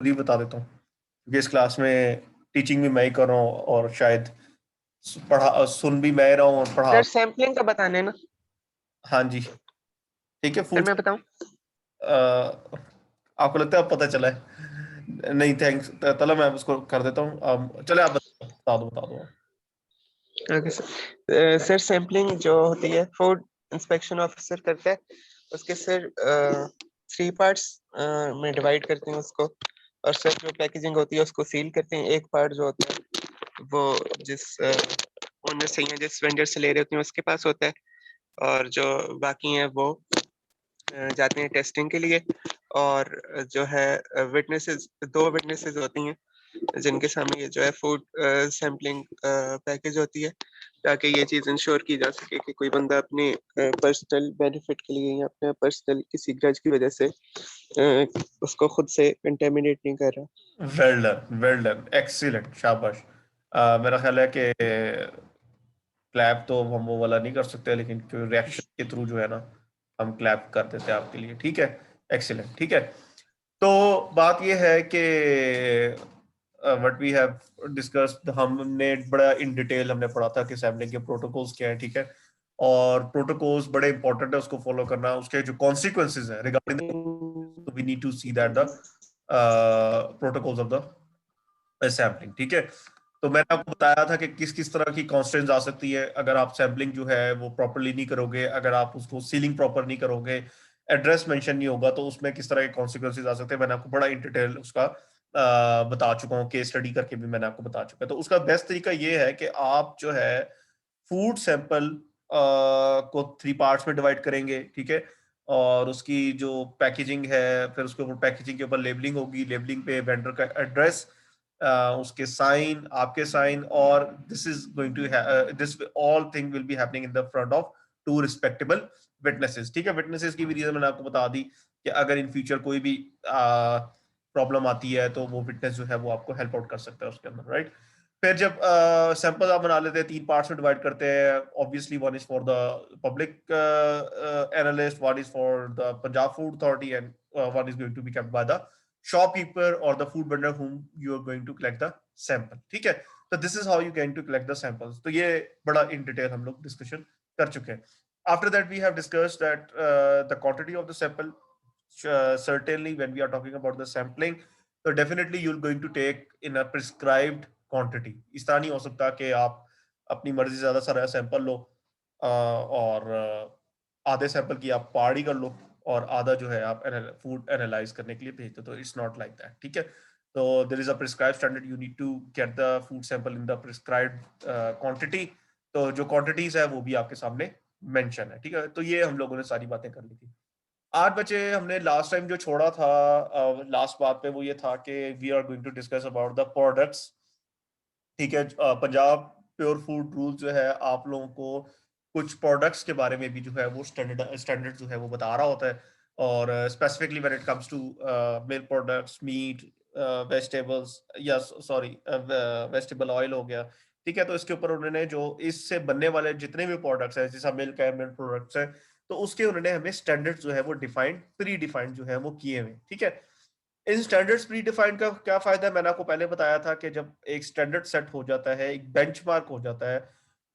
खुद ही बता देता हूँ क्योंकि इस क्लास में टीचिंग भी मैं ही कर रहा हूँ और शायद पढ़ा सुन भी मैं रहा हूँ और पढ़ा। सर सैम्पलिंग का बताने ना। हाँ जी, ठीक है। सर फूड मैं बताऊं? आपको लगता है अब पता चला है? नहीं, थैंक्स। चलो मैं उसको कर देता हूँ। चले आप बता दो। Okay sir. सर सैम्पलिंग जो होती है फूड इंस्पेक्शन ऑफिसर करता है। उसके सर 3 पार्ट्स में डिवाइड करते हैं उसको। और सर जो पैकेजिंग होती है उसको सील करते हैं। एक पार्ट जो होता है वो जिस ओनर से या जिस वेंडर से ले रहे होते हैं उसके पास होता है। और जो बाकी हैं वो जाते हैं टेस्टिंग के लिए। और जो है विटनेसेस, 2 विटनेसेस होती हैं जिनके सामने ये जो है फूड सैम्पलिंग पैकेज होती है, ताकि ये चीज़ इंश्योर की जा सके कि कोई बंदा अपने पर्सनल बेनिफिट के लिए या अपने पर्सनल किसी ग्रज की वजह से उसको खुद से कंटेमिनेट नहीं कर रहा। वेल डन, एक्सीलेंट, शाबाश। मेरा ख्याल है कि क्लैप तो हम वो वाला नहीं कर सकते, लेकिन रिएक्शन के थ्रू जो है ना, हम क्लैप कर देते हैं आपके लिए। ठीक है, एक्सीलेंट। ठीक है, तो बात ये है कि व्हाट वी हैव डिस्कस्ड, हमने बड़ा इन डिटेल हमने पढ़ा था कि सैम्पलिंग के प्रोटोकॉल्स क्या है। ठीक है, और प्रोटोकॉल्स बड़े इंपॉर्टेंट है उसको फॉलो करना, उसके जो कॉन्सिक्वेंसेज हैं रिगार्डिंग, तो we need to see that the protocols of the sampling. ठीक है, तो मैंने आपको बताया था कि किस किस तरह की कॉन्स्टेंट्स आ सकती है अगर आप सैम्पलिंग जो है वो प्रॉपरली नहीं करोगे, अगर आप उसको सीलिंग प्रॉपर नहीं करोगे, एड्रेस मेंशन नहीं होगा, तो उसमें किस तरह के कॉन्सिक्वेंसेज आ सकते हैं। मैंने आपको बड़ा इन डिटेल उसका बता चुका हूँ, केस स्टडी करके भी मैंने आपको बता चुका है। तो उसका बेस्ट तरीका ये है कि आप जो है फूड सैंपल को 3 पार्ट्स में डिवाइड करेंगे। ठीक है, और उसकी जो पैकेजिंग है, फिर उसके ऊपर पैकेजिंग के ऊपर लेबलिंग होगी, लेबलिंग पे वेंडर का एड्रेस, उसके साइन, आपके साइन, और this is going to this all thing will be happening in the front of 2 respectable witnesses. ठीक है, विटनेसेस की भी रीजन मैंने आपको बता दी कि अगर इन फ्यूचर कोई भी प्रॉब्लम आती है तो वो विटनेस जो है वो आपको हेल्प आउट कर सकता है उसके अंदर, राइट। फिर जब सैंपल आप बना लेते हैं, 3 पार्ट्स में डिवाइड करते हैं। Obviously one is for the public analyst, one is for the Punjab food authority, and one is going to be kept by the shopkeeper or the food vendor whom you are going to collect the sample। ठीक है, तो this is how you going to collect the samples। तो ये बड़ा in detail हम लोग discussion कर चुके हैं। After that we have discussed that the quantity of the sample. Certainly when we are talking about the sampling, so definitely you're going to take in a prescribed quantity। इस तरह नहीं हो सकता कि आप अपनी मर्जी से ज्यादा सारा सैंपल लो और आधे सैंपल की आप पार्टी कर लो और आधा जो है आप फूड एनालाइज करने के लिए भेज दो। तो इट्स नॉट लाइक दैट। ठीक है, तो there is a prescribed standard, you need to get the food sample in the prescribed quantity. तो जो क्वांटिटीज है वो भी आपके सामने मेंशन है। ठीक है, तो ये हम लोगों ने सारी बातें कर ली थी। 8 बजे हमने लास्ट टाइम जो छोड़ा था, लास्ट बात पे वो ये था कि we are going to discuss about the products. ठीक है, पंजाब प्योर फूड रूल जो है आप लोगों को कुछ प्रोडक्ट्स के बारे में भी जो है वो स्टैंडर्ड जो है वो बता रहा होता है। और specifically when it comes to milk products, meat, vegetables, या सॉरी वेजिटेबल ऑयल हो गया। ठीक है, तो इसके ऊपर उन्होंने जो इससे बनने वाले जितने भी प्रोडक्ट्स हैं, जैसा मिल्क है, मिल्क प्रोडक्ट्स है, तो उसके उन्होंने हमें स्टैंडर्ड जो है वो डिफाइंड, प्री डिफाइंड जो है वो किए हुए। ठीक है, इन स्टैंडर्ड्स प्री डिफाइंड का क्या फायदा है, मैंने आपको पहले बताया था कि जब एक स्टैंडर्ड सेट हो जाता है, एक बेंचमार्क हो जाता है,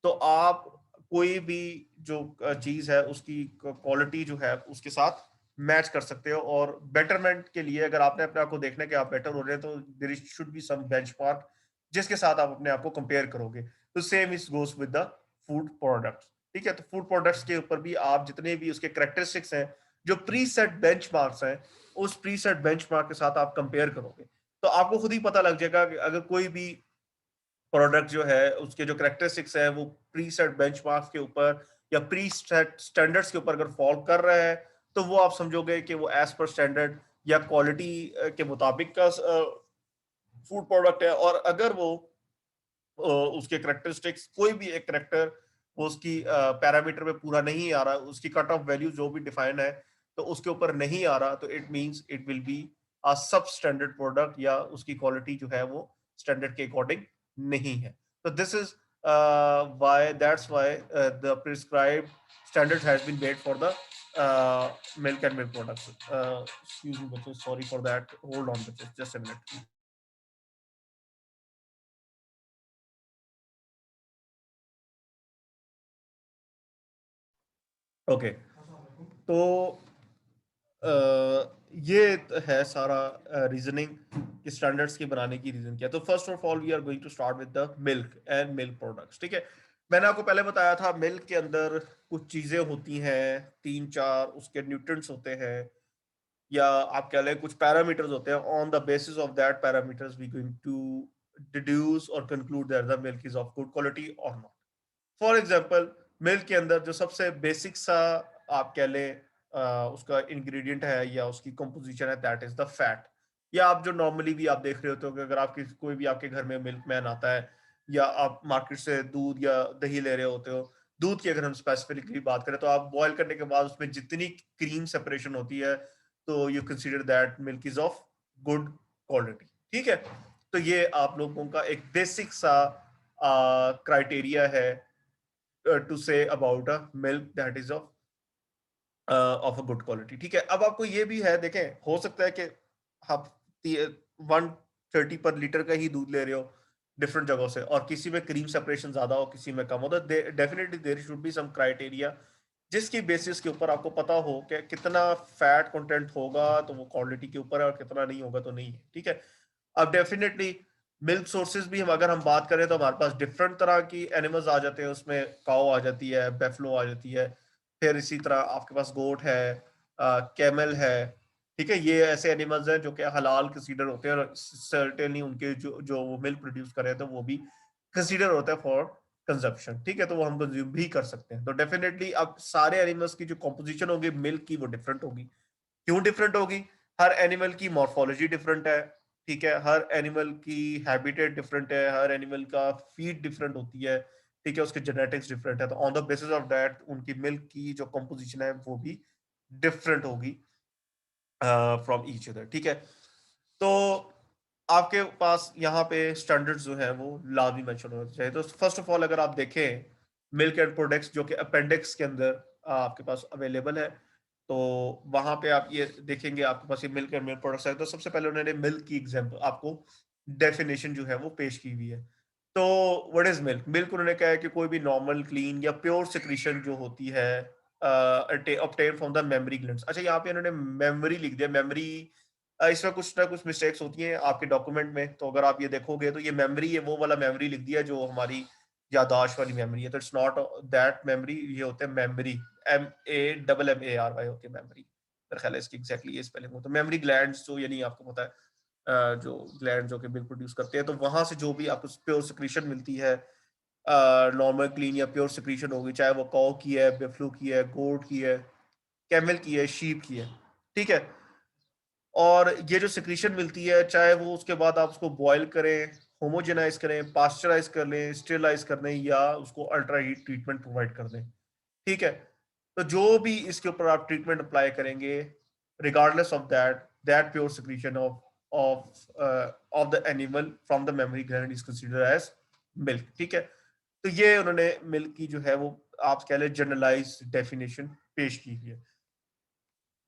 तो आप कोई भी जो चीज है उसकी क्वालिटी जो है उसके साथ मैच कर सकते हो। और बेटरमेंट के लिए अगर आपने अपने आप को देखना है कि आप बेटर हो रहे हैं, तो there should be some benchmark जिसके साथ आप अपने आप को कंपेयर करोगे। तो same is goes with the food products. ठीक है, तो फूड प्रोडक्ट्स के ऊपर भी आप जितने भी उसके करेक्टरिस्टिक्स हैं, जो प्री सेट बेंचमार्क्स हैं, उस प्रीसेट बेंचमार्क के साथ आप कंपेयर करोगे, तो आपको खुद ही पता लग जाएगा कि अगर कोई भी प्रोडक्ट जो है उसके जो करेक्टरिस्टिक्स है वो प्रीसेट बेंचमार्क्स के ऊपर या प्रीसेट स्टैंडर्ड्स के ऊपर अगर फॉलो कर रहा है, तो वो आप समझोगे कि वो एज पर स्टैंडर्ड या क्वालिटी के मुताबिक का फूड प्रोडक्ट है। और अगर वो उसके करेक्टरिस्टिक्स कोई भी एक करेक्टर वो उसकी पैरामीटर में पूरा नहीं आ रहा, उसकी कट ऑफ वैल्यू जो भी डिफाइन है तो उसके ऊपर नहीं आ रहा, तो it means it will be a सब स्टैंडर्ड प्रोडक्ट, या उसकी क्वालिटी जो है वो स्टैंडर्ड के अकॉर्डिंग नहीं है। तो this is why that's why the prescribed standard has been made for the milk and milk products. Excuse me, बच्चे, sorry for that. Hold on, बच्चे, just a minute. Okay, तो ये है सारा रीजनिंग कि स्टैंडर्ड्स की बनाने की रीजन क्या है। तो first of all we are going to start with the milk and milk products. ठीक है, मैंने आपको पहले बताया था मिल्क के अंदर कुछ चीजें होती हैं, 3-4 उसके न्यूट्रिएंट्स होते हैं, या आप कह लें कुछ पैरामीटर्स होते हैं। On the basis of that parameters we going to deduce और conclude that the milk is of good quality or not. For example, milk के अंदर जो सबसे बेसिक सा आप कह लें उसका इंग्रेडिएंट है या उसकी कंपोजिशन है, दैट इज द फैट। या आप जो नॉर्मली भी आप देख रहे होते हो कि अगर आपकी कोई भी आपके घर में मिल्क मैन आता है या आप मार्केट से दूध या दही ले रहे होते हो, दूध की अगर हम स्पेसिफिकली बात करें तो आप बॉयल करने के बाद उसमें जितनी क्रीम सेपरेशन होती है, तो you consider that milk is of good quality. ठीक है, तो ये आप लोगों का एक बेसिक सा क्राइटेरिया है to say about a milk that is of a good quality. ठीक है, अब आपको ये भी है, देखें, हो सकता है कि आप 130 पर लीटर का ही दूध ले रहे हो डिफरेंट जगहों से, और किसी में क्रीम सेपरेशन ज्यादा हो, किसी में कम हो, तो definitely there should be some criteria जिसकी बेसिस के ऊपर आपको पता हो कि कितना फैट कंटेंट होगा तो वो क्वालिटी के ऊपर है, और कितना नहीं होगा तो नहीं है। ठीक है, अब डेफिनेटली मिल्क सोर्सेज भी हम अगर हम बात करें तो हमारे पास डिफरेंट तरह की एनिमल्स आ जाते हैं, उसमें काऊ आ जाती है, बेफलो आ जाती है, फिर इसी तरह आपके पास गोट है, कैमल है। ठीक है, ये ऐसे एनिमल्स हैं जो कि हलाल कंसीडर होते हैं, और सर्टेनली उनके जो जो वो मिल्क प्रोड्यूस कर रहे हैं तो वो भी कंसीडर होता है फॉर कंजप्शन। ठीक है, तो वो हम कंज्यूम भी कर सकते हैं। तो डेफिनेटली अब सारे एनिमल्स की जो कॉम्पोजिशन होगी मिल्क की वो डिफरेंट होगी। क्यों डिफरेंट होगी? हर एनिमल की मॉर्फोलॉजी डिफरेंट है। ठीक है, हर एनिमल की हैबिटेट डिफरेंट है, हर एनिमल का फीड डिफरेंट होती है। ठीक है, उसके जेनेटिक्स डिफरेंट है, तो on the basis of that उनकी मिल्क की जो कंपोजिशन है वो भी डिफरेंट होगी फ्रॉम ईच अदर। ठीक है, तो आपके पास यहाँ पे स्टैंडर्ड्स जो है वो लाजमी मेंशन होना चाहिए। तो फर्स्ट ऑफ ऑल अगर आप देखें मिल्क एंड प्रोडक्ट्स जो कि अपेंडिक्स के अंदर आपके पास अवेलेबल है, तो वहां पे आप ये देखेंगे आपके पास ये मिल्क एंड मिल्क प्रोडक्ट्स है। तो सबसे पहले उन्होंने मिल्क की एग्जांपल आपको डेफिनेशन जो है वो पेश की हुई है। तो व्हाट इज मिल्क? मिल्क उन्होंने कहा है कि कोई भी नॉर्मल क्लीन या प्योर सिक्रीशन जो होती है obtain from the mammary glands. अच्छा, यहाँ पे इन्होंने मेमोरी लिख दिया, मेमोरी, इसमें कुछ ना कुछ मिस्टेक्स होती हैं आपके डॉक्यूमेंट में, तो अगर आप ये देखोगे तो ये मेमोरी है, वो वाला मेमोरी लिख दिया जो हमारी यादाश्त वाली मेमोरी है। तो इट्स नॉट दैट मेमोरी, ये होते हैं मेमोरी, MAMMARY होती है मेमोरी। मेरा ख्याल है इसकी एग्जैक्टली ये स्पेलिंग हो। तो मेमोरी ग्लैंड्स जो, यानी आपको पता है जो ग्लैंड जो कि मिल्क प्रोड्यूस करते हैं, तो वहां से जो भी आपको प्योर सिक्रीशन मिलती है, नॉर्मल क्लीन या प्योर सिक्रीशन होगी, चाहे वो काऊ की है, बेफ्लू की है, गोट की है, कैमल की है, शीप की है। ठीक है, और ये जो सिक्रीशन मिलती है, चाहे वो उसके बाद आप उसको बॉयल करें, होमोजेनाइज करें, पास्चराइज कर लें, स्टेरलाइज कर लें, या उसको अल्ट्रा हीट ट्रीटमेंट प्रोवाइड कर दें। ठीक है, तो जो भी इसके ऊपर आप ट्रीटमेंट अप्लाई करेंगे, regardless of that, that pure secretion of the animal from the memory gland is considered as milk. ठीक है, तो ये उन्होंने मिल्क की जो है वो आप कह लें जनरलाइज डेफिनेशन पेश की है।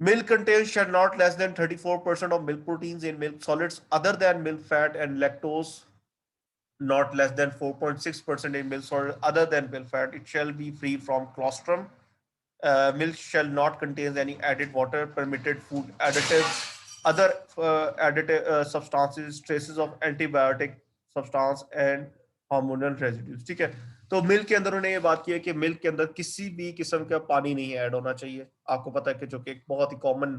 Milk contains shall not less than 34% of milk proteins in milk solids other than milk fat, and lactose not less than 4.6% in milk solid other than milk fat. It shall be free from colostrum. Milk shall not contain any added water, permitted food additives, other additive substances, traces of antibiotic substance and hormonal residues। ठीक है, तो milk के अंदर उन्होंने ये बात की है कि मिल्क के अंदर किसी भी किस्म का पानी नहीं ऐड होना चाहिए। आपको पता है कि जो कि एक बहुत ही कॉमन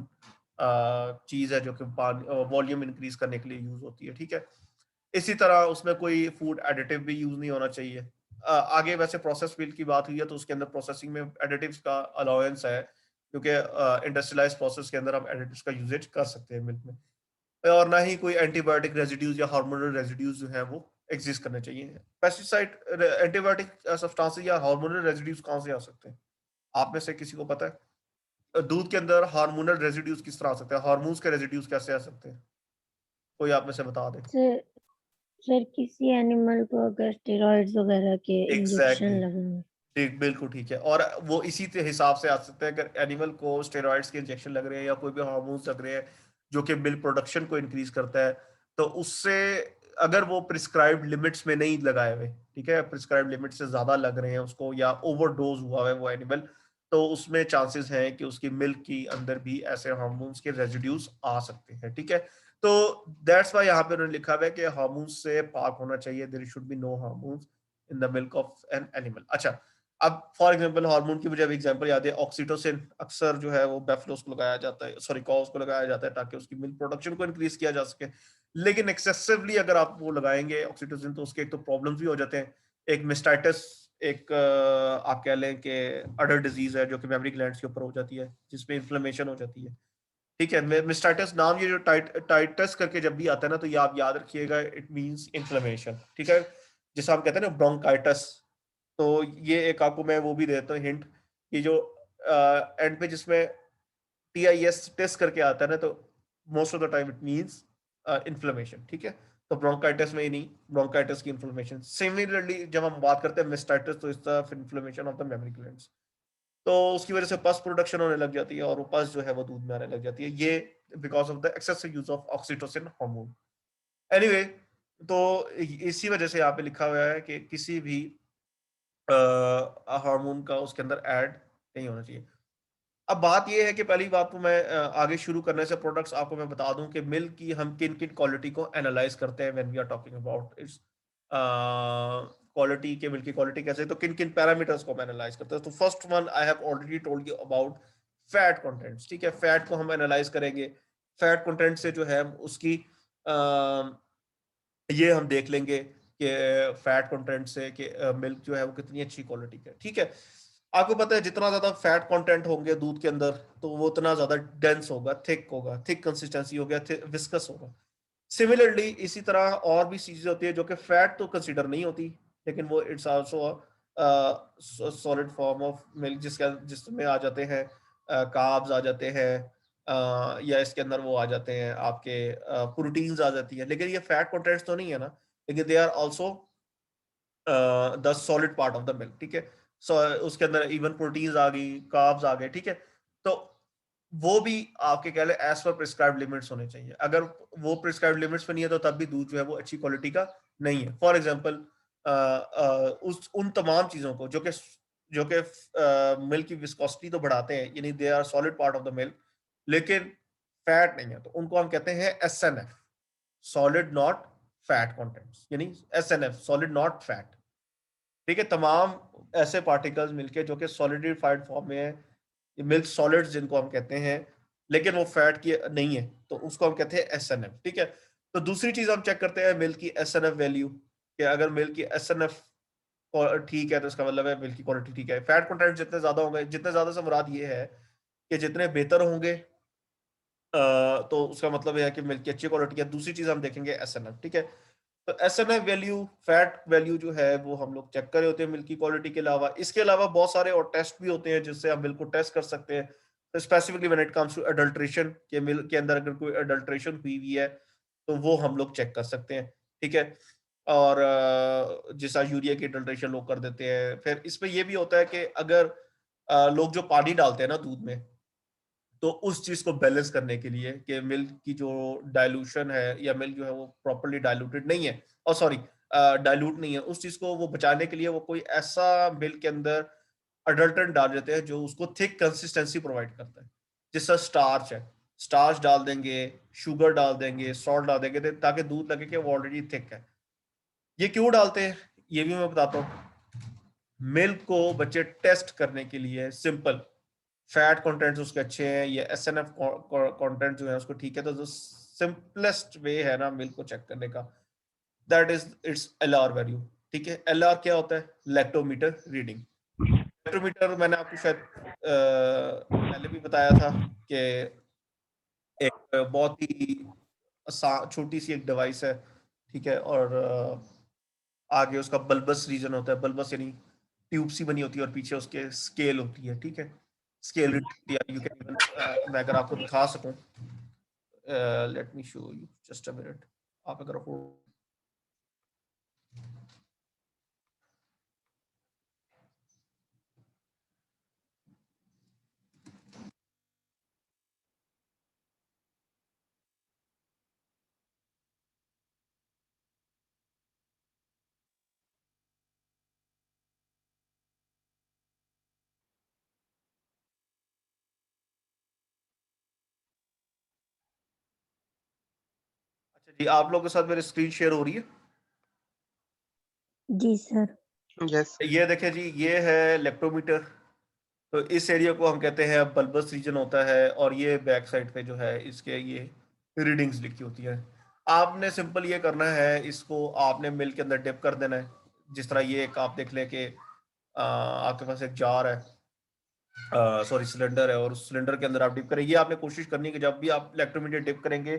चीज है जो कि वॉल्यूम इंक्रीज करने के लिए यूज होती है। ठीक है, इसी तरह उसमें कोई फूड एडिटिव भी यूज नहीं होना चाहिए। आगे वैसे प्रोसेस मिल्क की बात हुई है तो उसके अंदर प्रोसेसिंग में एडिटिव्स का अलाउंस है, क्योंकि इंडस्ट्रियलाइज्ड प्रोसेस के अंदर हम एडिटिव्स का यूजेज कर सकते हैं मिल्क में, और ना ही कोई एंटीबायोटिक रेजिड्यूज या हार्मोनल रेजिड्यूज जो है वो एग्जिस्ट करने चाहिए। पेस्टिसाइड, एंटीबायोटिक सब्सटेंसेस या हार्मोनल रेजिड्यूज कहाँ से आ सकते हैं? आप में से किसी को पता है? दूध के अंदर हार्मोनल रेजिड्यूज किस तरह आ सकते हैं? हार्मोन्स के रेजिड्यूज कैसे आ सकते हैं? कोई आप में से बता दे। सर सर किसी एनिमल को अगर स्टेरॉइड्स वगैरह के इंजेक्शन एग्जैक्टली, लगाए। ठीक, बिल्कुल ठीक है। और वो इसी के हिसाब से आ सकते हैं, अगर एनिमल को स्टेरॉइड्स के इंजेक्शन लग रहे हैं या कोई भी हार्मोन्स लग रहे हैं जो कि मिल्क प्रोडक्शन को इंक्रीज करता है, तो उससे अगर वो प्रिस्क्राइब्ड लिमिट्स में नहीं लगाए हुए, ठीक है, प्रिस्क्राइब्ड लिमिट से ज्यादा लग रहे हैं उसको या ओवरडोज हुआ है वो एनिमल, तो उसमें चांसेस हैं कि उसकी मिल्क की अंदर भी ऐसे हार्मोन्स के रेजिड्यूज आ सकते हैं, ठीक है। तो दैट्स वाई यहाँ पे उन्होंने लिखा हुआ है कि हार्मोन्स से पाक होना चाहिए, there should be no hormones in the milk of an animal. अच्छा, अब फॉर एग्जांपल हार्मोन की मुझे अभी एग्जांपल याद है, ऑक्सीटोसिन अक्सर जो है वो बेफलोस को लगाया जाता है, सॉरी कॉज को लगाया जाता है ताकि उसकी मिल्क प्रोडक्शन को इंक्रीज किया जा सके। लेकिन एक्सेसिवली अगर आप वो लगाएंगे ऑक्सीटोसिन तो उसके एक तो प्रॉब्लम्स भी हो जाते हैं, एक मिस्टाइटिस, एक आप कह लें कि अडर डिजीज है जो कि मेमोरी ग्लैंड्स के ऊपर हो जाती है जिसमें इन्फ्लेमेशन हो जाती है, ठीक है। मिस्टाइटिस नाम ये जो टाइटस करके जब भी आता है ना, तो ये आप याद रखिएगा, इट मींस इन्फ्लेमेशन, ठीक है, जिसे हम कहते हैं ना ब्रोंकाइटिस। तो ये एक आपको मैं वो भी देता हूँ हिंट, कि जो एंड पे जिसमें टीआईएस टेस्ट करके आता है ना, तो most of the time it means inflammation, ठीक है। तो ब्रोंकाइटिस में ही नहीं, ब्रोंकाइटिस की इन्फ्लेमेशन। सिमिलरली जब हम बात करते हैं मिस्टाइटिस, तो इस तरफ inflammation of the mammary glands, तो उसकी वजह से पस प्रोडक्शन होने लग जाती है और वो पस जो है वो दूध में आने लग जाती है, ये because of the excessive use of oxytocin hormone. Anyway, तो इसी वजह से यहाँ पे लिखा हुआ है कि किसी भी हार्मोन का उसके अंदर ऐड नहीं होना चाहिए। अब बात यह है कि पहली बात तो मैं आगे शुरू करने से प्रोडक्ट्स आपको मैं बता दूं कि मिल्क की हम किन किन क्वालिटी को एनालाइज करते हैं when we are talking about its quality, के मिल्क की क्वालिटी कैसे, तो किन किन पैरामीटर्स को हम एनालाइज करते हैं। तो first one I have already told you about fat contents, ठीक है। फैट को हम एनालाइज करेंगे, फैट कंटेंट से जो है उसकी ये हम देख लेंगे कि फैट कंटेंट से कि मिल्क जो है वो कितनी अच्छी क्वालिटी का है, ठीक है। आपको पता है जितना ज्यादा फैट कंटेंट होंगे दूध के अंदर, तो वो उतना ज्यादा डेंस होगा, थिक कंसिस्टेंसी हो गया, विस्कस होगा। सिमिलरली इसी तरह और भी चीजें होती है जो कि फैट तो कंसिडर नहीं होती, लेकिन वो it's also solid form of milk, जिसमें आ जाते हैं कार्ब्स आ जाते हैं, या इसके अंदर वो आ जाते हैं आपके प्रोटीन्स आ जाती है, लेकिन ये फैट कंटेंट्स तो नहीं है ना, लेकिन they are also the solid part of the milk, ठीक है। सो उसके अंदर इवन प्रोटीन्स आ गई, कार्ब्स आ गए, ठीक है। तो वो भी आपके कह ले एज पर प्रिस्क्राइब्ड लिमिट्स होने चाहिए। अगर वो प्रिस्क्राइब्ड लिमिट्स में नहीं है तो तब भी दूध जो है वो अच्छी क्वालिटी का नहीं है। फॉर एग्जांपल उस उन तमाम चीजों को जो कि मिल्क की विस्कोसिटी तो बढ़ाते हैं, यानी they are solid part of the milk, लेकिन फैट नहीं है, तो उनको हम कहते हैं SNF, solid not fat contents, यानी एसएनएफ, सॉलिड नॉट फैट, ठीक है। तमाम ऐसे पार्टिकल्स मिलके जो कि सॉलिडिफाइड फॉर्म में है, मिल्क सॉलिड्स जिनको हम कहते हैं, लेकिन वो फैट की नहीं है, तो उसको हम कहते हैं एसएनएफ, ठीक है। तो दूसरी चीज हम चेक करते हैं मिल्क की एसएनएफ वैल्यू, कि अगर मिल्क की एसएनएफ ठीक है तो इसका मतलब है मिल्क की क्वालिटी ठीक है। फैट कंटेंट जितने ज्यादा होंगे, जितने ज्यादा से मुराद ये है कि जितने बेहतर होंगे, तो उसका मतलब यह है कि मिल्क की अच्छी क्वालिटी है। दूसरी चीज हम देखेंगे एसएनएफ, ठीक है। तो एसएनएफ वैल्यू, फैट वैल्यू जो है वो हम लोग चेक करे होते हैं मिल्क की क्वालिटी के अलावा। इसके अलावा बहुत सारे और टेस्ट भी होते हैं जिससे हम मिल्क को टेस्ट कर सकते हैं। तो specifically when it comes to adulteration, के मिल्क के अंदर अगर कोई अडल्ट्रेशन हुई हुई है तो वो हम लोग चेक कर सकते हैं, ठीक है। और जैसा यूरिया की अडल्ट्रेशन लोग कर देते हैं। फिर इसमें ये भी होता है कि अगर लोग जो पानी डालते हैं ना दूध में, तो उस चीज को बैलेंस करने के लिए कि मिल्क की जो डाइल्यूशन है या मिल्क जो है वो प्रॉपरली डाइल्यूटेड नहीं है, और सॉरी डाइल्यूट नहीं है, उस चीज को वो बचाने के लिए वो कोई ऐसा मिल्क के अंदर अडल्टेंट डाल देते हैं जो उसको थिक कंसिस्टेंसी प्रोवाइड करता है, जिसका स्टार्च है, स्टार्च डाल देंगे, शुगर डाल देंगे, सॉल्ट डाल देंगे, ताकि दूध लगे कि वो ऑलरेडी थिक है। ये क्यों डालते हैं ये भी मैं बताता हूँ। मिल्क को बच्चे टेस्ट करने के लिए, सिंपल, फैट कंटेंट्स उसके अच्छे हैं, ये एसएनएफ कंटेंट जो है उसको ठीक है, तो जो सिंपलेस्ट वे है ना मिल्क को चेक करने का, that is it's LR value, ठीक है। एलआर क्या होता है? Lactometer reading. लैक्टोमीटर मैंने आपको शायद पहले भी बताया था कि एक बहुत ही छोटी सी एक डिवाइस है, ठीक है। और आगे उसका बल्बस रीजन होता है, बल्बस यानी ट्यूब सी बनी होती है और पीछे उसके स्केल होती है, ठीक है। स्केल यू कैन इवन, मैं अगर आपको दिखा सकूं, let me show you just a minute. आप अगर हो, अच्छा जी, आप लोगों के साथ मेरी स्क्रीन शेयर हो रही है? जी सर। यस। ये देखिए जी, ये है लेक्टोमीटर। तो इस एरिया को हम कहते हैं बल्बस रीजन होता है, और ये बैक साइड पे जो है इसके ये रीडिंग्स लिखी होती है। आपने सिंपल ये करना है, इसको आपने मिल्क के अंदर डिप कर देना है। जिस तरह ये एक आप देख लें कि आपके पास एक जार है, सॉरी सिलेंडर है, और उस सिलेंडर के अंदर आप डिप करें। ये आपने कोशिश करनी है कि जब भी आप इलेक्ट्रोमीटर डिप करेंगे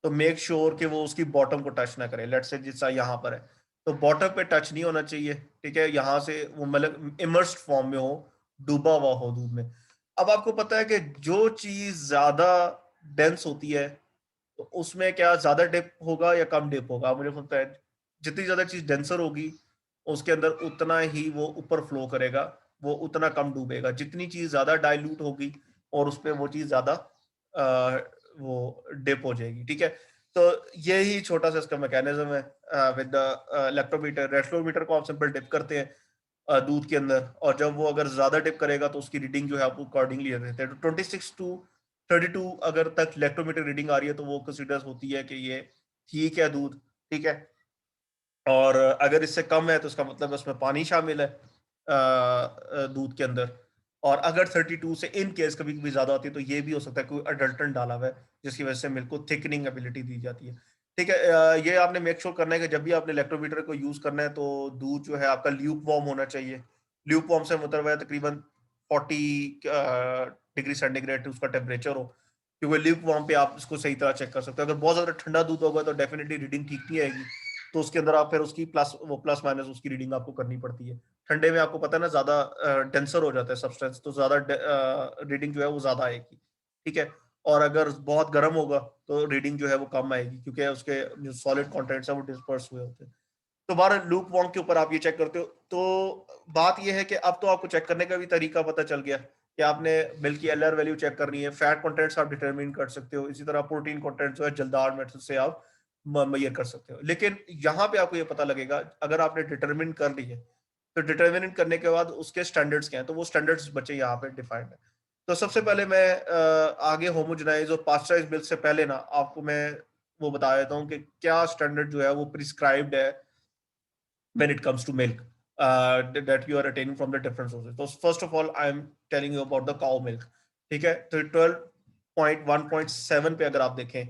तो मेक श्योर कि वो उसकी बॉटम को टच ना करे। लेट्स से जिस यहाँ पर है, तो बॉटम पे टच नहीं होना चाहिए, ठीक है। यहाँ से वो मतलब इमर्स्ड फॉर्म में हो, डूबा हुआ हो दूध में। अब आपको पता है कि जो चीज ज्यादा डेंस होती है तो उसमें क्या ज्यादा डिप होगा या कम डिप होगा? मुझे पता है जितनी ज्यादा चीज डेंसर होगी उसके अंदर उतना ही वो ऊपर फ्लो करेगा, वो उतना कम डूबेगा। जितनी चीज ज्यादा डाइल्यूट होगी और उस पर वो चीज ज्यादा वो डिप हो जाएगी, ठीक है। तो यही छोटा सा इसका मैकेनिज्म है विद द इलेक्ट्रोमीटर। रेस्टोमीटर को आप सिंपल डिप करते हैं दूध के अंदर, और जब वो अगर ज्यादा डिप करेगा तो उसकी रीडिंग जो है आप अकॉर्डिंगली देते हैं। तो 26 टू 32 अगर तक इलेक्ट्रोमीटर रीडिंग आ रही है तो वो कंसिडर होती है कि ये ठीक है दूध, ठीक है। और अगर इससे कम है तो उसका मतलब उसमें पानी शामिल है दूध के अंदर। और अगर 32 से इन केस कभी कभी ज्यादा होती है तो ये भी हो सकता है कोई अडल्टन डाला हुआ है जिसकी वजह से मिल्क को थिकनिंग एबिलिटी दी जाती है, ठीक है। ये आपने मेक श्योर करना है कि जब भी आपने इलेक्ट्रोमीटर को यूज करना है तो दूध जो है आपका ल्यूक वार्म होना चाहिए। ल्यूक वार्म से मतलब है तकरीबन 40 डिग्री सेंटीग्रेड उसका टेम्परेचर हो, क्योंकि ल्यूक वार्म पे आप इसको सही तरह चेक कर सकते हो। अगर बहुत ज्यादा ठंडा दूध होगा तो डेफिनेटली रीडिंग ठीक नहीं आएगी, तो उसके अंदर आप फिर उसकी प्लस माइनस उसकी रीडिंग आपको करनी पड़ती है। ठंडे में आपको पता है ना ज्यादा डेंसर हो जाता है सब्सटेंस, तो ज्यादा रीडिंग जो है वो ज्यादा आएगी, ठीक है। और अगर बहुत गर्म होगा तो रीडिंग जो है वो कम आएगी, क्योंकि उसके जो सॉलिड कंटेंट्स है वो डिस्पर्स हुए होते हैं। तो बारह लूप वॉर्म के ऊपर आप ये चेक करते हो। तो बात ये है कि अब तो आपको चेक करने का भी तरीका पता चल गया कि आपने मिल्क की एलआर वैल्यू चेक करनी है, फैट कंटेंट्स आप डिटरमिन कर सकते हो, इसी तरह प्रोटीन कंटेंट जो है जलदार मेथड से आप मैयर कर सकते हो। लेकिन यहाँ पे आपको ये पता लगेगा अगर आपने डिटरमिन कर ली है तो डिटरमिन करने के बाद उसके स्टैंडर्ड्स क्या हैं, तो वो स्टैंडर्ड्स बच्चे यहाँ पे डिफाइंड है। तो सबसे पहले मैं आगे होमोजेनाइज और पास्चराइज मिल्क से पहले ना आपको मैं वो बता देता हूँ कि क्या स्टैंडर्ड जो है वो प्रिस्क्राइब्ड है when it comes to milk that you are attaining from the different sources. So first of all, I am telling you about the cow milk. ठीक है, तो 12.1.7 पे अगर आप देखें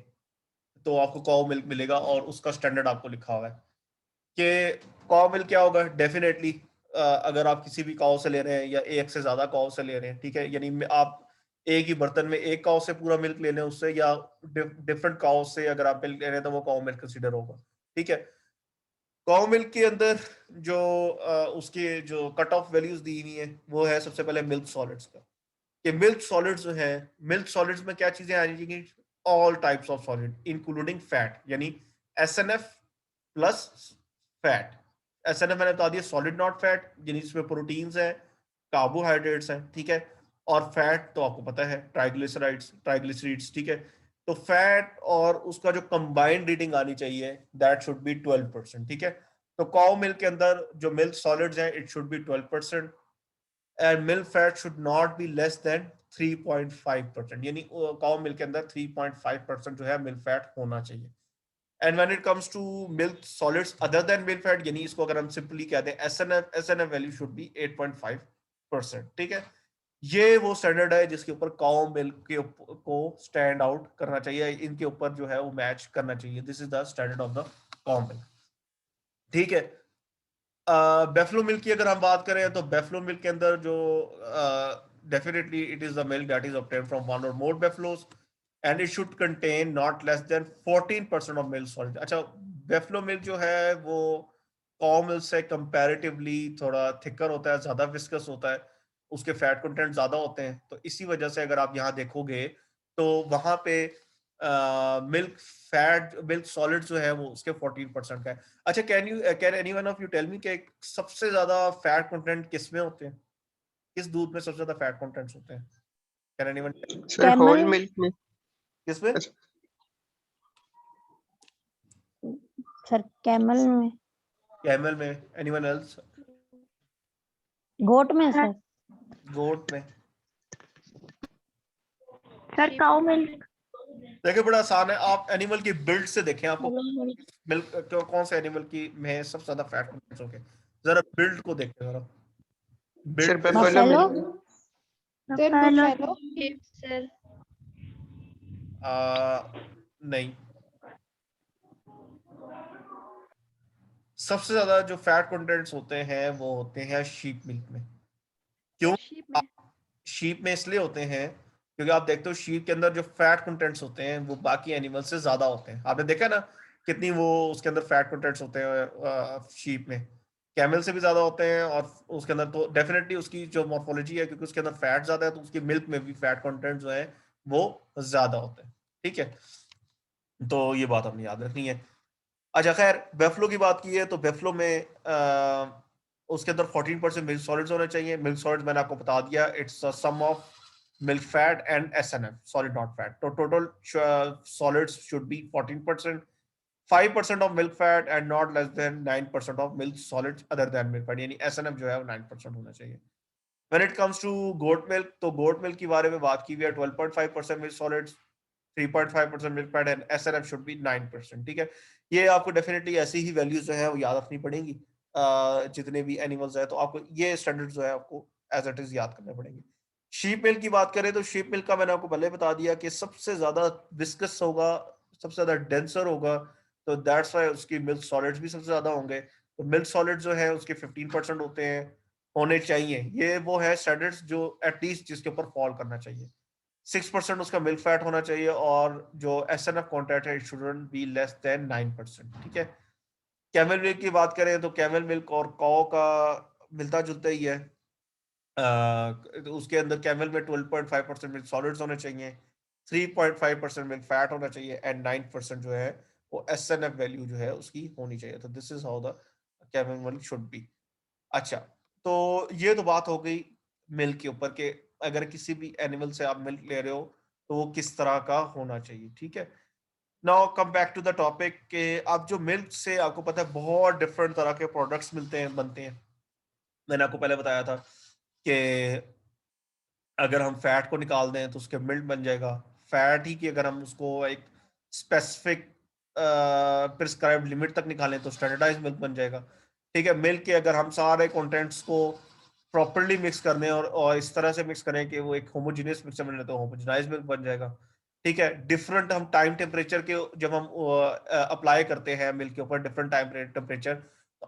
तो आपको काउ मिल्क मिलेगा और उसका स्टैंडर्ड आपको लिखा हुआ है कि काउ मिल्क क्या होगा। डेफिनेटली अगर आप किसी भी काउ से ले रहे हैं या एक से ज्यादा काउ से ले रहे हैं, ठीक है, यानी आप एक ही बर्तन में एक काउ से पूरा मिल्क ले लें उससे, या डिफरेंट काउ से अगर आप मिल्क ले रहे हैं तो वो काउ मिल्क कंसिडर होगा, ठीक है। काउ मिल्क के अंदर जो उसके जो कट ऑफ वैल्यूज दी हुई है वो है सबसे पहले मिल्क सॉलिड्स का, कि मिल्क सॉलिड्स जो है, मिल्क सॉलिड्स में क्या चीजें आनी चाहिए? All types of solid including fat, यानी एसएनएफ प्लस फैट। एसएनएफ मैंने बता दिया सॉलिड नॉट फैट, यानी इसमें प्रोटीन्स है, कार्बोहाइड्रेट्स हैं, ठीक है। और फैट तो आपको पता है ट्राइग्लिसराइड्स, ठीक है। तो फैट और उसका जो कंबाइंड रीडिंग आनी चाहिए दैट शुड बी 12%, ठीक है। तो काउ मिल्क के अंदर जो मिल्क सॉलिड्स हैं it should be 12%, and milk fat should not be less than 3.5%, यानी काउ मिल्क के अंदर 3.5% जो है मिल्क फैट होना चाहिए। And when it comes to milk solids other than milk fat, यानी इसको अगर हम सिंपली कहते हैं एसएनएफ वैल्यू शुड बी 8.5%, ठीक है। ये वो स्टैंडर्ड है जिसके ऊपर काउ मिल्क के को स्टैंड आउट करना चाहिए, इनके ऊपर जो है वो मैच करना चाहिए। This is the standard of the cow milk, ठीक है। बेफलो मिल्क की अगर हम बात करें तो बेफलो मिल्क के अंदर जो definitely it is the milk that is obtained from one or more buffaloes and it should contain not less than 14% of milk solid. अच्छा, बेफलो मिल्क जो है वो काउ मिल्क से कंपैरेटिवली थोड़ा थिकर होता है, ज्यादा विस्कस होता है, उसके फैट कंटेंट ज्यादा होते हैं। तो इसी वजह से अगर आप यहाँ देखोगे तो वहां पे मिल्क सॉलिड जो है वो उसके 14% का है। अच्छा, can anyone of you tell me कि सबसे ज्यादा फैट कंटेंट किस में होते हैं? किस दूध में सबसे ज्यादा फैट कंटेंट्स होते हैं? Can anyone? Sir whole camel. Milk में। किस में? अच्छा, सर कैमल में। कैमल में? Anyone else? गोट में सर। गोट में? Sir cow milk. देखिए बड़ा आसान है, आप एनिमल की बिल्ड से देखें, आपको हेलो मिल्क कौन से एनिमल की में सबसे ज्यादा फैट कंटेंट होंगे, जरा बिल्ड को देखें जरा, sir build buffalo buffalo milk. Sir buffalo buffalo sir. नहीं, सबसे ज्यादा जो फैट कंटेंट्स होते हैं वो होते हैं शीप मिल्क में। क्यों? शीप में। शीप में इसलिए होते हैं क्योंकि आप देखते हो शीप के अंदर जो फैट कंटेंट्स होते हैं वो बाकी एनिमल से ज्यादा होते हैं। आपने देखा ना कितनी वो उसके अंदर फैट कंटेंट्स होते हैं शीप में, कैमल से भी ज्यादा होते हैं। और उसके अंदर तो डेफिनेटली उसकी जो मॉर्फोलॉजी है, क्योंकि उसके अंदर फैट ज्यादा है तो उसकी मिल्क में भी फैट कंटेंट जो है वो ज्यादा होते हैं। ठीक है, तो ये बात हमें याद रखनी है। अच्छा खैर, बेफलो की बात की है तो बेफलो में उसके अंदर 14% मिल्क सॉलिड्स होने चाहिए। मिल्क सॉलिड्स मैंने आपको बता दिया, it's sum of milk fat and SNF, solid not fat. तो total solids should be 14%, 5% of milk fat and not less than 9% of milk solids other than milk fat, यानी SNF जो है वो 9% होना चाहिए। When it comes to goat milk, तो goat milk के बारे में बात की हुई है, 12.5% milk solids, 3.5% milk fat and SNF should be 9%। ठीक है, ये आपको डेफिनेटली ऐसी ही वैल्यूज जो है वो याद रखनी पड़ेंगी। जितने भी एनिमल्स है तो आपको ये स्टैंडर्ड जो है आपको एज इट इज याद करने पड़ेंगे। शीप मिल्क की बात करें तो शीप मिल्क का मैंने आपको पहले बता दिया कि सबसे ज्यादा विस्कस होगा, सबसे ज्यादा डेंसर होगा, तो दैट्स वाई उसकी मिल्क सॉलिड्स भी सबसे ज्यादा होंगे। तो मिल्क सॉलिड जो है उसके 15% होते हैं, होने चाहिए। ये वो है स्टैंडर्ड्स जो एटलीस्ट जिसके ऊपर फॉल करना चाहिए। 6% उसका मिल्क फैट होना चाहिए, और जो एस एन एफ कॉन्टेंट है it shouldn't be less than 9%। ठीक है, कैमल मिल्क की बात करें तो कैमल मिल्क और काओ का मिलता जुलता ही है। तो उसके अंदर कैमल में 12.5% मिल्क सॉलिड्स होने चाहिए, 3.5% मिल्क फैट होना चाहिए एंड 9% जो है वो एस एन एफ वैल्यू जो है उसकी होनी चाहिए। तो this is how the camel milk should be. अच्छा, तो ये तो बात हो गई मिल्क के ऊपर के अगर किसी भी एनिमल से आप मिल्क ले रहे हो तो वो किस तरह का होना चाहिए। ठीक है, now come back to the topic के आप जो मिल्क से आपको पता है बहुत डिफरेंट तरह के प्रोडक्ट्स मिलते हैं, बनते हैं। मैंने आपको पहले बताया था कि अगर हम फैट को निकाल दें तो उसके मिल्क बन जाएगा। फैट ही की अगर हम उसको एक स्पेसिफिक प्रिस्क्राइब्ड लिमिट तक निकालें तो स्टैंडर्डाइज मिल्क बन जाएगा। ठीक है, मिल्क के अगर हम सारे कंटेंट्स को प्रॉपरली मिक्स कर दें और इस तरह से मिक्स करें कि वो एक होमोजेनियस मिक्सचर बन जाए तो होमोजेनाइज मिल्क बन जाएगा। ठीक है, डिफरेंट हम टाइम टेम्परेचर के जब हम अप्लाई करते हैं मिल्क के ऊपर different time temperature,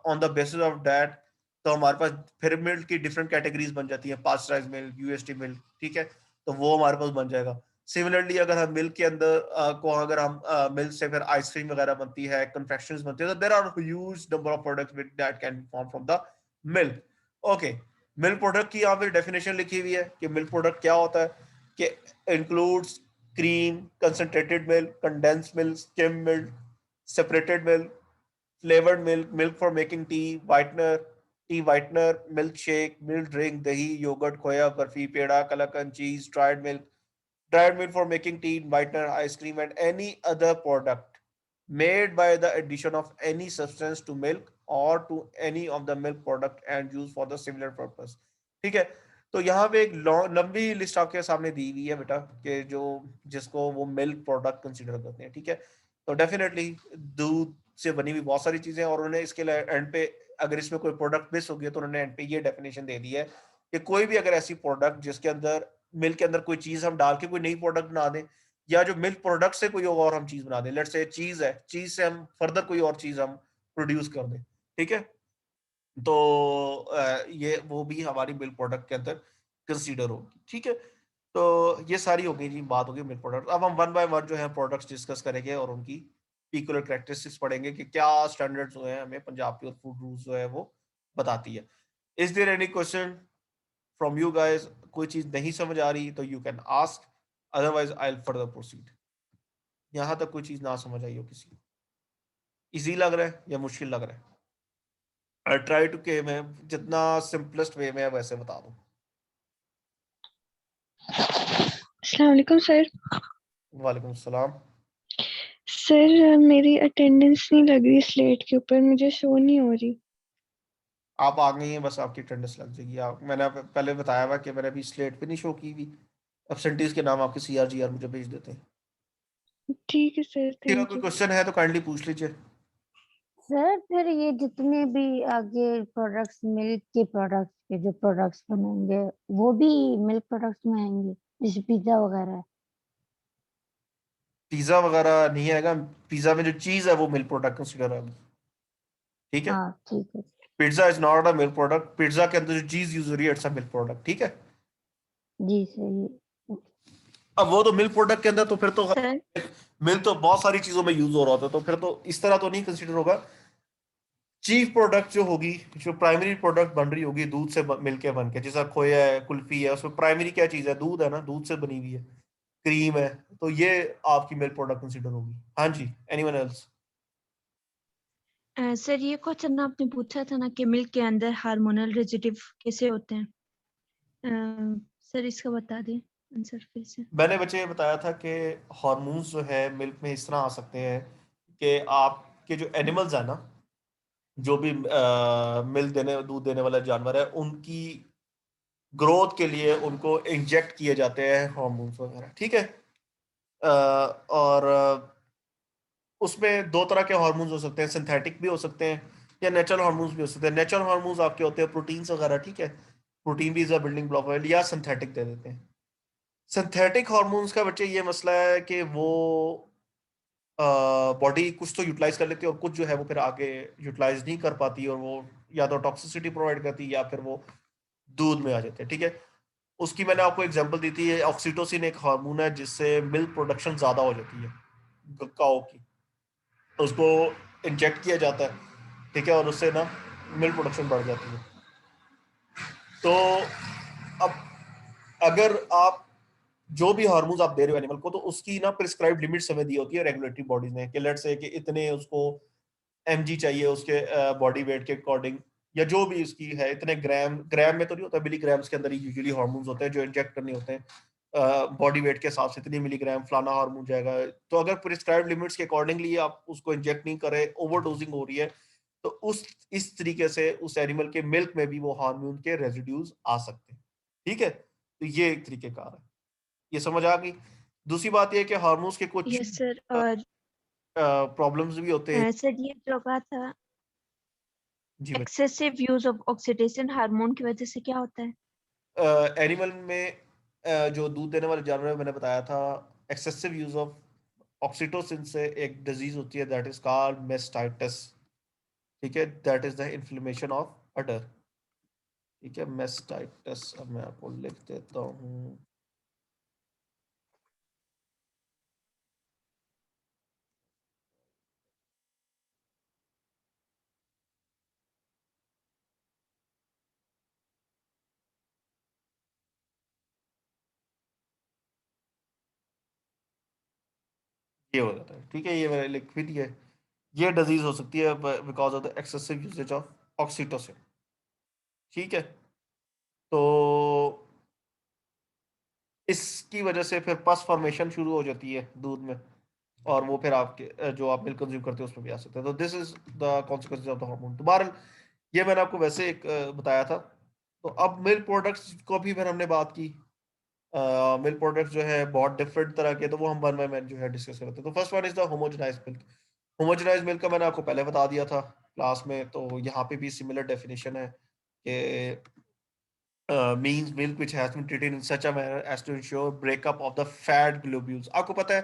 on the basis of that तो हमारे पास फिर मिल्क की डिफरेंट कैटेगरीज बन जाती है, पास्चराइज मिल्क, यूएसटी मिल्क। ठीक है, तो वो हमारे पास बन जाएगा। सिमिलरली अगर हम मिल्क के अंदर को अगर हम मिल्क से फिर आइसक्रीम वगैरह बनती है, कन्फेक्शंस बनती है, तो there are huge number of products that can be form from the milk. Okay, milk product की यहाँ पे डेफिनेशन लिखी हुई है कि मिल्क प्रोडक्ट क्या होता है, कि includes cream, concentrated milk, condensed milk, skim milk, separated milk, flavored milk, milk for making tea whitener, milkshake, milk drink, dahi, yogurt, khoya, barfi, peda, kalakan, cheese, dried milk for making tea, whitener, ice cream, and any other product made by the addition of any substance to milk or to any of the milk product and used for the similar purpose। ठीक है, तो यहाँ पे एक लंबी list आपके सामने दी हुई है बेटा कि जो जिसको वो मिल्क प्रोडक्ट कंसीडर करते हैं। ठीक है, तो डेफिनेटली दूध से बनी हुई बहुत सारी चीजें, और उन्होंने इसके एंड पे अगर इसमें कोई प्रोडक्ट मिस हो गया तो उन्होंने एंड पे ये डेफिनेशन दे दी है कि कोई भी अगर ऐसी प्रोडक्ट जिसके अंदर मिल्क के अंदर कोई चीज हम डाल के कोई नई प्रोडक्ट बना दें, या जो मिल्क प्रोडक्ट से कोई और हम चीज बना दें, लेट्स से चीज है, चीज से हम फर्दर कोई और चीज हम प्रोड्यूस कर दें। ठीक है, तो ये वो भी हमारी मिल्क प्रोडक्ट के अंदर कंसीडर होगी। ठीक है, तो ये सारी हो गई जी, बात होगी मिल्क प्रोडक्ट। अब हम वन बाय वन जो है प्रोडक्ट्स डिस्कस करेंगे और उनकी पीकुलर कैरेक्टरिस्टिक्स पढ़ेंगे कि क्या स्टैंडर्ड्स जो है हमें पंजाब प्योर फूड रूल्स जो है वो बताती है। Is there any question from you guys? कोई चीज नहीं समझ आ रही तो you can ask, otherwise I will further proceed. यहाँ तक कोई चीज ना समझ आई हो किसी को, इजी लग रहा है या मुश्किल लग रहा है? आई ट्राई टू के मैं जितना सिंपलेस्ट वे में वैसे बता दूं। अस्सलाम वालेकुम सर। वालेकुम सलाम। सर मेरी अटेंडेंस नहीं लग रही स्लेट के ऊपर, मुझे शो नहीं हो रही। आप आ गई हैं, बस आपकी अटेंडेंस लग जाएगी। आप मैंने पहले बताया हुआ कि मैंने अभी स्लेट पे नहीं शो की हुई। एब्सेंटीज के नाम आपके CRGR मुझे भेज देते हैं। ठीक है सर, ठीक है, थैंक कोई यू। क्वेश्चन है तो काइंडली पूछ लीजिए। सर फिर ये जितने भी आगे प्रोडक्ट्स, मिल्क के प्रोडक्ट्स के जो प्रोडक्ट्स बनेंगे वो भी मिल्क प्रोडक्ट्स में आएंगे, जैसे पिज्जा वगैरह? पिज्जा वगैरह नहीं आएगा, पिज्जा में जो चीज है वो मिल्क प्रोडक्ट कंसिडर होगी। ठीक है, हाँ ठीक है। Pizza is not a milk product, pizza के अंदर जो चीज यूज हो रही है इट्स अ मिल्क प्रोडक्ट। ठीक है, जी सही। अब वो तो मिल्क प्रोडक्ट के अंदर तो फिर तो सर मिल्क तो बहुत सारी चीजों में यूज हो रहा होता है, तो फिर तो इस तरह तो नहीं कंसिडर होगा। चीफ प्रोडक्ट जो होगी, जो प्राइमरी प्रोडक्ट बन रही होगी दूध से मिलके बन के, जैसा खोया है, कुल्फी है, उसमें प्राइमरी क्या चीज है? दूध है ना, दूध से बनी हुई है, क्रीम है, तो ये आपकी मिल्क प्रोडक्ट कंसिडर होगी। हाँ जी, एनीवन एल्स? सर ये क्वेश्चन आपने पूछा था ना कि मिल्क के अंदर हार्मोनल रेजिडिव कैसे होते हैं, सर इसका बता दें आंसर फिर से। मैंने बच्चे ये बताया था कि हार्मोन्स जो है मिल्क में इस तरह आ सकते हैं कि आपके जो एनिमल्स है ना, जो भी मिल्क देने दूध देने वाला जानवर है, उनकी ग्रोथ के लिए उनको इंजेक्ट किए जाते हैं हार्मोन्स वगैरह। ठीक है, और उसमें दो तरह के हार्मोन्स हो सकते हैं, सिंथेटिक भी हो सकते हैं या नेचुरल हार्मोन्स भी हो सकते हैं। नेचुरल हार्मोन्स आपके होते हैं प्रोटीन्स वगैरह, ठीक है, प्रोटीन भी is a building block oil, या सिंथेटिक दे देते हैं। सिंथेटिक हार्मोन्स का बच्चे ये मसला है कि वो बॉडी कुछ तो यूटिलाइज कर लेती है और कुछ जो है वो फिर आगे यूटिलाइज नहीं कर पाती, और वो या तो टॉक्सिसिटी प्रोवाइड करती है या फिर वो दूध में आ जाते हैं। ठीक है, उसकी मैंने आपको एग्जांपल दी थी, ऑक्सीटोसिन एक हार्मोन है जिससे मिल्क प्रोडक्शन ज्यादा हो जाती है काऊ की, उसको इंजेक्ट किया जाता है, ठीक है, और उससे ना मिल्क प्रोडक्शन बढ़ जाती है। तो अब अगर आप जो भी हार्मोन्स आप दे रहे हो एनिमल को, तो उसकी ना प्रिस्क्राइब्ड लिमिट्स हमें दी होती है रेगुलेटरी बॉडीज ने, कि लेट्स से कि इतने उसको एमजी चाहिए उसके बॉडी वेट के अकॉर्डिंग, या जो भी उसकी है, इतने ग्राम, ग्राम में तो नहीं होता, मिलीग्राम्स के अंदर ही यूजुअली हार्मोन्स होते हैं जो इंजेक्ट करने होते हैं, बॉडी वेट के हिसाब से इतनी मिलीग्राम फलाना हार्मोन जाएगा। तो अगर प्रिस्क्राइब्ड लिमिट्स के अकॉर्डिंगली आप उसको इंजेक्ट नहीं करे, ओवरडोजिंग हो रही है, तो उस इस तरीके से उस एनिमल के मिल्क में भी वो हार्मोन के रेजिड्यूज आ सकते हैं। ठीक है, तो ये एक तरीके कार है, ये समझ आ गई। दूसरी बात ये है कि हार्मोन्स के कुछ यस सर, और प्रॉब्लम्स भी होते हैं। सर ये जो कहा था जी बच्चे, excessive use of oxidation hormone की वजह से क्या होता है? एनिमल में जो दूध देने वाले जानवर है, मैंने बताया था, एक्सेसिव यूज ऑफ ऑक्सीटोसिन से एक डिजीज होती है दैट इज कॉल्ड मेस्टाइटिस। ठीक है, that is the inflammation of udder. ठीक है, मेस्टाइटिस, अब मैं आपको लिख देता हूँ। ये हो जाता है, ठीक है, ये मैंने लिख भी दिया है। ये डिजीज हो सकती है because of the excessive usage of oxytocin. ठीक है, तो इसकी वजह से फिर पस फॉर्मेशन शुरू हो जाती है दूध में, और वो फिर आपके जो आप मिल्क कंज्यूम करते हो उसमें भी आ सकते हैं। तो this is the consequences of the hormone. तो बहरहाल ये मैंने आपको वैसे एक बताया था। तो अब मिल्क प्रोडक्ट्स को भी फिर हमने बात की। मिल्क प्रोडक्ट्स जो है बहुत डिफरेंट तरह के, तो वो हम वन बाय वन जो है डिस्कस करते हैं। तो first one is the homogenized milk. Homogenised milk का मैंने आपको पहले बता दिया था क्लास में, तो यहाँ पे भी सिमिलर डेफिनेशन है कि means milk which has been treated in such a manner as to ensure breakup of the fat globules। आपको पता है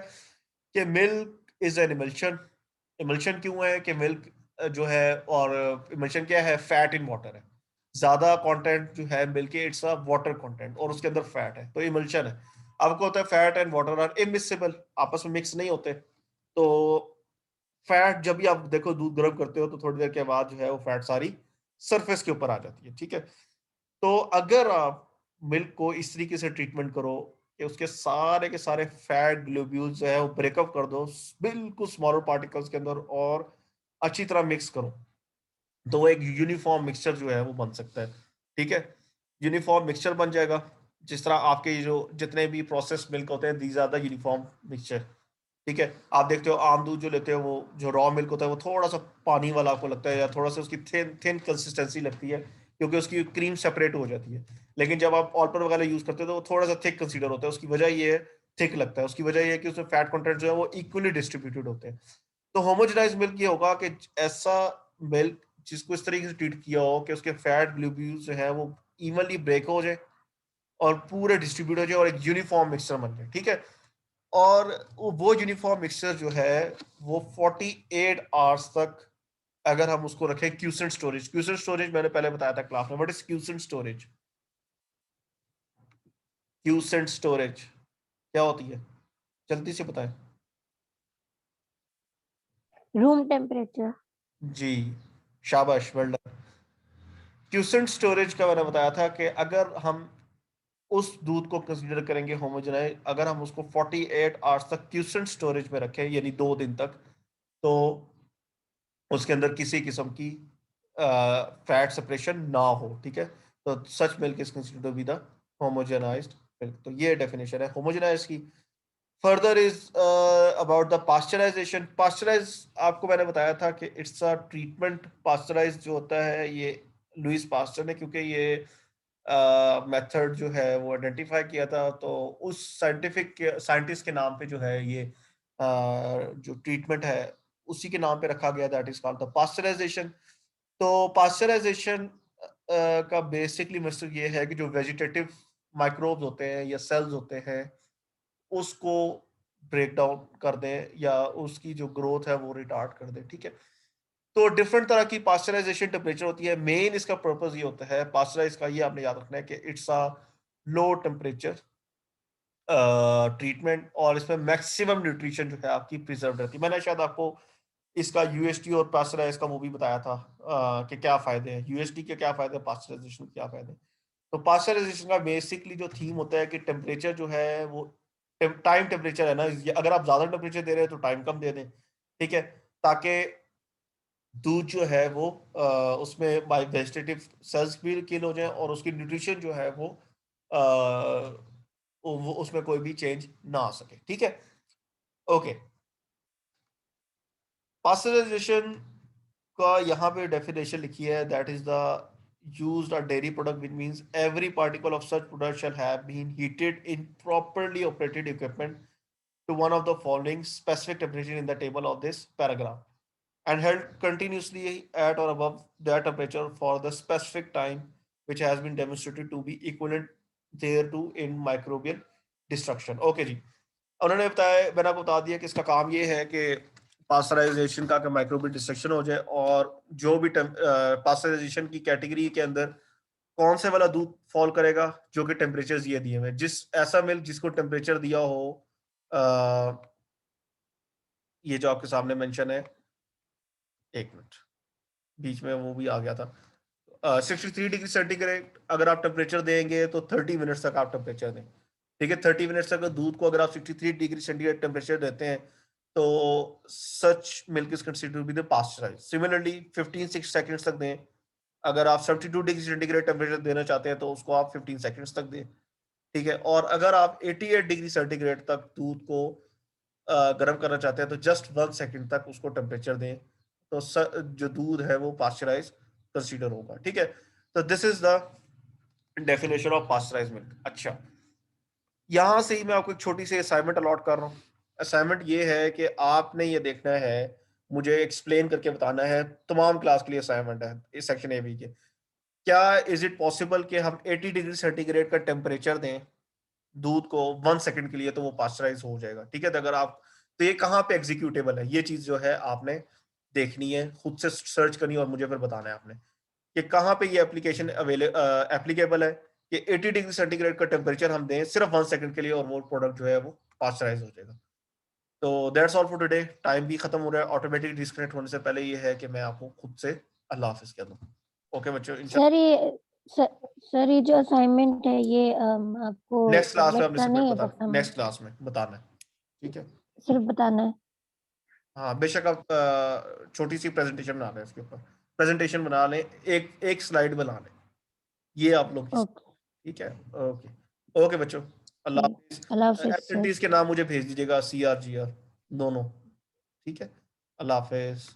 कि milk is an emulsion. Emulsion क्यों है कि मिल्क जो है, और इमल्शन क्या है? फैट इन वाटर है, ज्यादा कंटेंट जो है मिल्क के, इट्स अ वाटर कंटेंट और उसके अंदर फैट है, तो इमल्शन है। आपको होता है fat and water are immiscible, आपस में मिक्स नहीं होते। तो फैट जब भी आप देखो दूध गर्म करते हो तो थोड़ी देर के बाद जो है वो फैट सारी सरफेस के ऊपर आ जाती है। ठीक है, तो अगर आप मिल्क को इस तरीके से ट्रीटमेंट करो कि उसके सारे के सारे फैट ग्लोब्यूल्स जो है वो ब्रेकअप कर दो बिल्कुल स्मॉलर पार्टिकल्स के अंदर, और अच्छी तरह मिक्स करो, तो वो एक यूनिफॉर्म मिक्सचर जो है वो बन सकता है। ठीक है, यूनिफॉर्म मिक्सचर बन जाएगा। जिस तरह आपके ये जो जितने भी प्रोसेस मिल्क होते हैं, these are the uniform mixture. ठीक है, आप देखते हो आम दूध जो लेते हो, वो जो रॉ मिल्क होता है वो थोड़ा सा पानी वाला आपको लगता है, या थोड़ा सा उसकी थिन थिन कंसिस्टेंसी लगती है, क्योंकि उसकी क्रीम सेपरेट हो जाती है। लेकिन जब आप ऑल्पर वगैरह यूज करते हो तो वो थोड़ा सा थिक कंसीडर होता है। उसकी वजह ये है थिक लगता है। उसकी वजह ये है कि उसमें फैट कंटेंट जो है वो इक्वली डिस्ट्रीब्यूटेड होते हैं। तो होमोजेनाइज मिल्क ये होगा कि ऐसा मिल्क जिसको इस तरीके से ट्रीट किया हो कि उसके फैट ग्लोब्यूल्स जो है वो इवनली ब्रेक हो जाए और पूरे डिस्ट्रीब्यूट हो जाए और एक यूनिफॉर्म मिक्सचर बन जाए, ठीक है। और वो यूनिफॉर्म मिक्सचर जो है वो 48 आवर्स तक अगर हम उसको रखें क्यूसेंट स्टोरेज। क्यूसेंट स्टोरेज मैंने पहले बताया था क्लास में, what is quotient storage? Quotient storage क्या होती है, जल्दी से बताएं। Room temperature. जी, शाबाश, वेल डन। क्यूसेंट स्टोरेज का मैंने बताया था कि अगर हम उस दूध को कंसीडर करेंगे होमोजेनाइज, अगर हम उसको 48 आवर्स तक क्यूसेंट स्टोरेज में रखें यानी 2 दिन तक, तो उसके अंदर किसी किस्म की फैट सेपरेशन ना हो, ठीक है। तो such milk is considered to be the homogenized milk. तो ये डेफिनेशन है होमोजेनाइज की। Further is about the pasteurization. Pasteurize आपको मैंने बताया था कि इट्स अ ट्रीटमेंट। पास्चराइज जो होता है ये लुइस पास्चर ने, क्योंकि ये मेथड जो है वो आइडेंटिफाई किया था, तो उस साइंटिस्ट के नाम पे जो है ये जो ट्रीटमेंट है उसी के नाम पे रखा गया, that is called the pasteurization. तो पास्चराइजेशन का बेसिकली मकसद ये है कि जो वेजिटेटिव माइक्रोब्स होते हैं या सेल्स होते हैं उसको ब्रेक डाउन कर दें या उसकी जो ग्रोथ है वो रिटार्ड कर दें, ठीक है। तो डिफरेंट तरह की पास्चराइजेशन टेम्परेचर होती है। मेन इसका पर्पस ये होता है पास्चराइज का, ये आपने याद रखना है कि it's a low temperature treatment और इसमें मैक्सिमम न्यूट्रिशन जो है आपकी प्रिजर्व रहती है। मैंने शायद आपको इसका यूएसटी और पास्चराइज का वो भी बताया था कि क्या फायदे हैं, यूएसटी के क्या फायदे, पास्चराइजेशन के क्या फायदे। तो पास्चराइजेशन का बेसिकली जो थीम होता है कि टेम्परेचर जो है वो टाइम टेम्परेचर है ना, अगर आप ज्यादा टेम्परेचर दे रहे हैं तो टाइम कम दे दें, ठीक है, ताकि दूध जो है वो उसमें बाय वेजिटेटिव सेल्स भी किल हो जाए और उसकी न्यूट्रिशन जो है वो उसमें कोई भी चेंज ना आ सके, ठीक है। ओके, पास्चराइजेशन का यहाँ पे डेफिनेशन लिखी है, that is the used a dairy product, which means every particle of such product shall have been heated in properly operated equipment to one of the following specific temperature in the table of this paragraph and held continuously at or above that temperature for the specific time which has been demonstrated to be equivalent thereto in microbial destruction. Okay जी, उन्होंने बताया, मैंने आपको बता दिया कि इसका काम ये है कि पास्चराइजेशन का माइक्रोबियल डिस्ट्रक्शन हो जाए और जो भी पास्चराइजेशन की कैटेगरी के अंदर कौन से वाला दूध फॉल करेगा जो कि टेम्परेचर ये दिए हुए, जिस ऐसा मिल्क जिसको टेम्परेचर दिया हो ये जो आपके सामने मेंशन है, एक मिनट बीच में वो भी आ गया था, 63 डिग्री सेंटीग्रेड अगर आप टेम्परेचर देंगे तो 30 मिनट्स तक आप टेम्परेचर दें, ठीक है। 30 मिनट्स तक दूध को अगर आप 63 डिग्री सेंटीग्रेड टेम्परेचर देते हैं तो such milk is considered to be the pasteurized. Similarly 15 seconds तक दें। अगर आप 72 डिग्री सेंटीग्रेड टेम्परेचर देना चाहते हैं तो उसको आप 15 सेकंड्स तक दें, ठीक है। और अगर आप 88 डिग्री सेंटीग्रेड तक दूध को गर्म करना चाहते हैं तो जस्ट 1 सेकंड तक उसको टेम्परेचर दें, तो जो दूध है वो पास्चराइज कंसीडर होगा, ठीक है। तो this is the definition of pasteurise milk. अच्छा, यहां से ही मैं आपको एक छोटी सी असाइनमेंट अलॉट कर रहा हूँ। असाइनमेंट ये है कि आपने ये देखना है, मुझे एक्सप्लेन करके बताना है, तमाम क्लास के लिए असाइनमेंट है इस सेक्शन ए बी के। क्या इज इट पॉसिबल कि हम 80 डिग्री सेंटीग्रेड का टेम्परेचर दें दूध को 1 सेकंड के लिए तो वो पास्चराइज हो जाएगा, ठीक है। तो अगर आप, तो ये कहाँ पे एग्जीक्यूटेबल है, ये चीज जो है आपने देखनी है, खुद से सर्च करनी है और मुझे फिर बताना है आपने कि कहाँ पे ये एप्लीकेशन एप्लीकेबल है कि 80 डिग्री सेंटीग्रेड का टेम्परेचर हम दें सिर्फ 1 सेकंड के लिए और वो प्रोडक्ट जो है वो पास्चराइज हो जाएगा। तो that's all for today. Time भी खत्म हो रहा है, ऑटोमेटिक डिस्कनेक्ट होने से पहले ये है कि मैं आपको खुद से अल्लाह हाफिज कह दूं। ओके बच्चों, सर ये सर ये जो असाइनमेंट है ये आपको नेक्स्ट क्लास में सबमिट हमने करना सबमिट है बता, बस नेक्स्ट क्लास में बताना है, ठीक है। सिर्फ बताना है। हाँ बेशक, आप छोटी सी प्रेजेंटेशन बना लें, इसके ऊपर प्रेजेंटेशन बना लें, एक एक स्लाइड बना लें, ये आप लोग, ओके, ठीक है। ओके ओके बच्चों, अल्लाह हाफिज। अल्लाह हाफिज सर। एब्सेंटीज के नाम मुझे भेज दीजिएगा, CR GR दोनों, ठीक है। अल्लाह हाफिज।